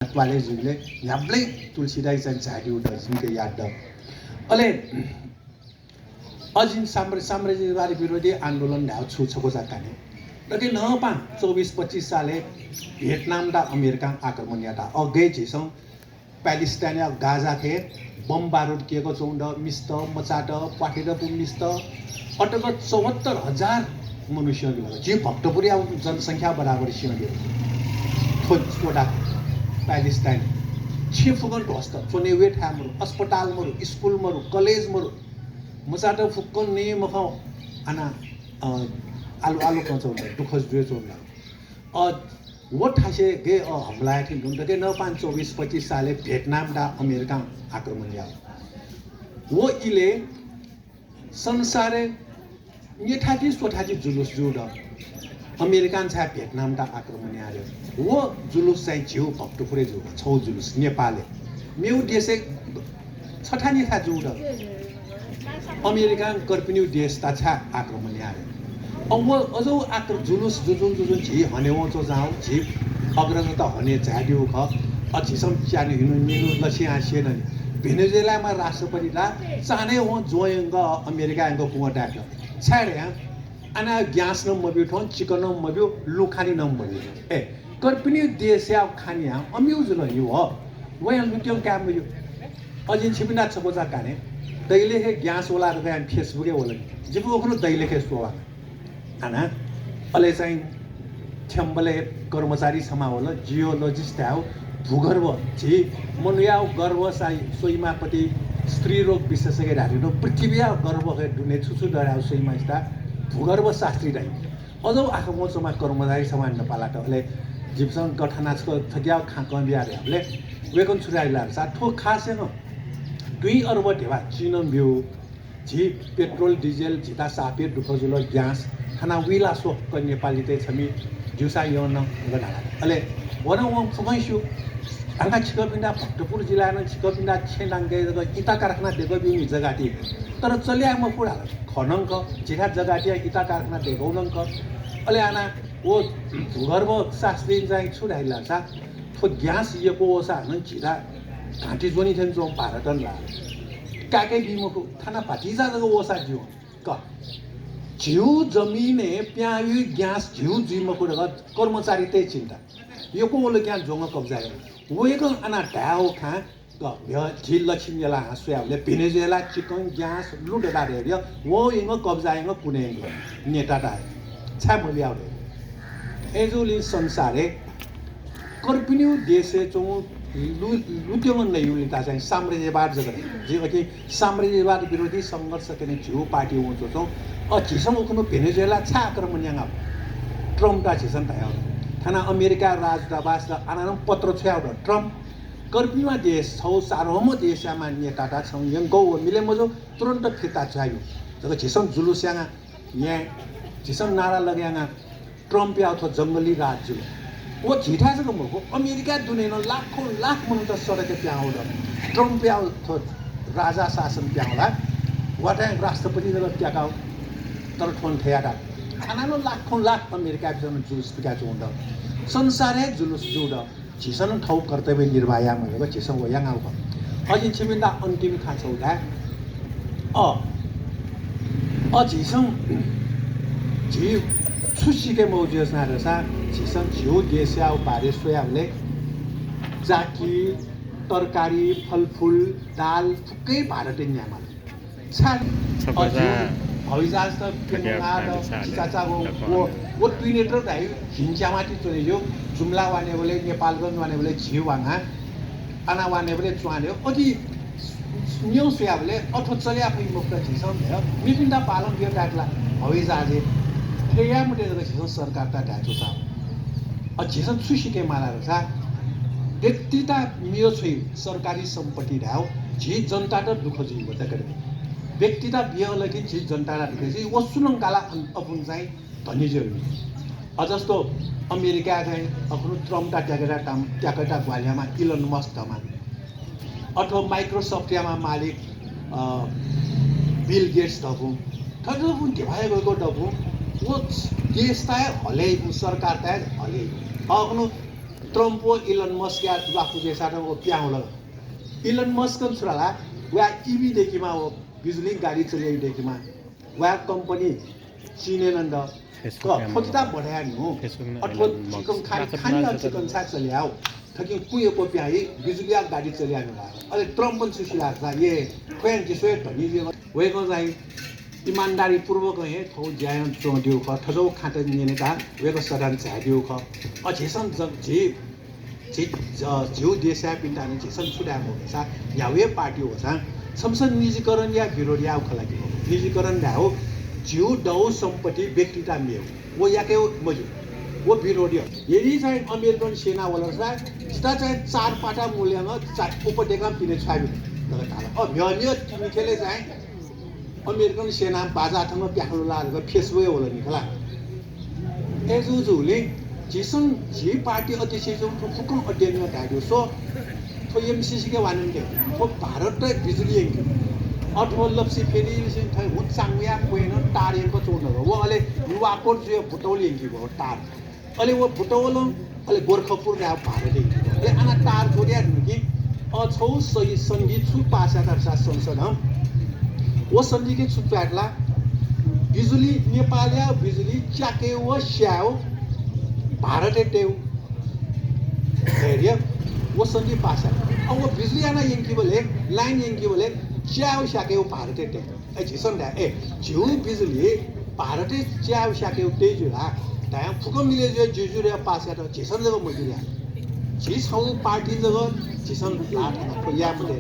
कॉलेजले ह्याब्लै तुलसीदाई चाहिँ झाडी उठा जिनके याद अले अजिन साम्राज्यवादी विरोधी आन्दोलन ढाउ छुछको जाकाने लगे न पा 24-25 साले भियतनाम दा अमेरिका आक्रमण याता अगे छिसौं पैलेस्टाइन या गाजा थे बम बारुद किएको चौंड मिस्त मचाट पाठेर पुमिस्त अटक 74,000 मनुष्य जे भक्तपुरी जनसंख्या बराबर सिंहले छोटा पैलेस्टाइन छिफुगन ढोस्त चोने वेट हाम्रो अस्पताल मरु स्कूल मरु कॉलेज मरु मचाट फुक्कन ने मखौ आना आलु आलु कचौंड दुखस दुए चौंड वो ठासे गे हमला थिन दुन के न 24-25 साले भियतनाम दा अमेरिका आक्रमण या वो इले संसारे ये ठाकी सोठाकी जुलुस जुड अमेरिकन छ भियतनाम दा आक्रमण याले वो जुलुस चाहिँ झिउ भक्तपुरे जु छौ जुलुस नेपालले मेउ देशे छठानी था जुड अमेरिकन कर्पिन्यु देश ता छ आक्रमण याले अब अझौ आक्रमण जुलुस जुजुन झि हनेउ चो जाउ झि अग्रज त हने झाड्यु ख अझिसम च्यानि हिनु मिनु लछि आसे न भेनेजुएलामा राष्ट्रपति ला चाने हो जोयंग अमेरिका अंग कुवा डाक छाडे आना ग्यास न मब्यु ठोन चिकन न मब्यु लुखानी न मब्यु ए कर्पिन्यु देश या खानी या अम्युज ल यो हो वयन लुक्यो काम यो अजिन छिपिना छबोजा काने दैले हे ग्यास वाला र गयान फेसबुके होला जिबु ओखनो दैले के सोवा आना अले चाहिँ छ्याम्बले कर्मचारी समावल जियोलॉजिस्ट आउ भूगर्भ झि मनुयाउ गर्भ साई सोइमापति स्त्री रोग विशेषज्ञ राखिनो पृथ्वी गर्भ हे दुने छुछु डराउ सोइमास्ता भूगर्भ शास्त्री राई अझौ आखो मोचमा कर्मचारी समान नेपालाट अले जिप्सन गठनाछको थग्याउ खाकन बियारे हामीले वेकन छुराइला सा ठो खासे न 2 अर्ब ढेवा चिनम भ्यू झि पेट्रोल डिजेल झिता सापे दुखजुल ग्यास खाना विला सो क नेपाली ते छमी जुसा yon गडा अले वन वं फुमैसु आंगा छिकपिन्दा भक्तपुर जिल्ला न छिकपिन्दा छेनांगे इता कारखाना देगो बिउ जगाटी तर चल्यामा पुरा खनंक जिथा जगाटी इता कारखाना देगौनंक अले आना ओ भूगर्भ शास्त्री चाहिँ छुराइला सा थो ग्यास यको ओसा न जिरा घाटी जोनी थेन जो भारतन ला काके बिमको थाना पाटिजा जगो ओसा जिउ क झिउ जमिने प्यायु ग्यास झिउ जिमको रगत कर्मचारी ते चिन्ता यो को ओले ग्यास जोंग कब्जा वेको आना ढाउ खा ग भ्य झिल लक्ष्मीला हासुयाले भेनेजुएला चिकन ग्यास लुटदा रे वो इंग कब्जा इंग कुने नेता ता छ मलियाउ एजुली संसारे कर्पिन्यु देशे चो लुट्योमन नै युलिता चाहिँ साम्राज्यवाद जगत जे कि साम्राज्यवाद विरोधी संघर्ष गर्ने झिउ पार्टी हुन्छ चो झिसम उखनु भेनेजुएला छ आक्रमण यांगा ट्रम्प ता झिसन तायो थाना अमेरिका राजदूतावास र आनाम पत्र छ्याउ ट्रम्प कर्पिन्यु देश छौ सार्वभौम देशमा नेता ता छौ यंगो मिले मजो तुरन्त फिर्ता चाहियो जब झिसम जुलुस यांगा यहाँ झिसम नारा लाग्यांगा ट्रम्प या थो जंगली राज्य वो झिठा जको मको अमेरिका दुनेन लाखौं लाख मनुष्य सडक प्याउड ट्रम्प या थो राजा शासन प्याउला वाटा राष्ट्रपति जगत त्याकाउ तर ठोन थयाटा खानानो लाखौं लाख अमेरिका बिजन जुलुस पिका चोंड संसारे जुलुस जुड झिसन ठौ कर्तव्य निर्वाह मगो झिसन वयाङ आउ अजिन छिमिन्दा अन्तिम खाछौदा झिसन झि छुसीके मौजस ना रसा झिसन झिउ देशया बारे सोयाले जाकी तरकारी फलफुल दाल फुक्कै भारतीय न्यामा छ हविजाज त पिङा र चाचा वो ट्विनेटर दाइ हिंजामाटी चले जो जुम्ला वाने बोले नेपालगञ्ज वाने बोले झिउ वाङा आना वाने बोले च्वाने अझि न्यौ सोयाले अथो चले आफै मुक्त झिसन भयो मिटिन्दा पालन बियो काटला हविजाजे या मुटे झिसन सरकार ता ढाचो छ झिसन छुसीके माला रसा व्यक्तिता मियो छै सरकारी सम्पत्ति ढाउ झि जनता त दुख जी बता करे व्यक्तिता बियो लागि झि जनता रा दुख जी वसुनं काला अपुन चाहिँ धनी जरुरी अजस्तो अमेरिका चाहिँ अपुन ट्रम्प ता ट्याकेटा ग्वालियामा इलन मस्क धमा अथवा माइक्रोसफ्ट यामा मालिक बिल गेट्स धबु थजो पुन देवाय गएको डबु वो देश ता हले सरकार ता हले अग्नु 트럼프 일론 머스크가 와꾸제 사람고 뼈올라 일론 머스크는 수라라 와 EV 되기만 비즈니 가리 चलेगी 되기만 와 कंपनी चीनेनंद 그 포기다 뭐래야 니 अथवा 지금 खानी चिकन सा चल्याओ थकिन कुएको प्याई बिजुलिया गाडी चल्यानो ला अले ट्रम्प पनि सुसिला छ ये क्वेन कि स्वे धनी जे वेको चाहिँ इमानदारी पूर्वक हे थौ ज्यान चोड्यु ख थजौ खाते निने का वेको सदन झाड्यु ख अझेसन जे जिउ देशा पिन्टाने झेसन छुडाको छ यावे पार्टी हो छ संसद निजीकरण या विरोधी आउ खलाकी निजीकरण दा हो जिउ दौ सम्पत्ति व्यक्तिता मेउ वो याके मजु वो विरोधी यदि चाहिँ अमेरिकन सेना वाला स्टा चाहिँ 4 पाटा मूल्यमा उपत्यका पिने छाबि लगातार अभियान तिमीले चाहिँ अमेरिकन सेना बाजा थमा प्याखलो लाको फेसबुक होला निखला एजुजुले जिसन जी पार्टी अध्यक्ष जो फुकम अध्ययन दाइयो सो तो एमसीसी के वानन के तो भारत रे बिजुली एंगे अथवा लप्सी फेरि सिन थाइ हो चांगया कोइन तारेको चोन हो वो अले युवाकोट जो फुटौली एंगे हो तार अले वो फुटौलो अले गोरखपुर गा भारत एंगे अले आना तार जोडिया नुकी अछौ सही संगीत छु पासा दर्शा संसद हम वो संधि के छुट्याला बिजुली नेपालया बिजुली च्याके व स्याउ भारत टेउ हेरियो वो संधि पासा अब वो बिजुली आना यंकी बोले लाइन यंकी बोले च्याउ स्याके व भारत टे ए झिसन दा ए जिउ बिजुली भारत च्याउ स्याके व तेजुला दाया फुकम मिले जो जुजुरे पासा त झिसन जगह मजुरिया झिसौ पार्टी जगह झिसन लाट या मले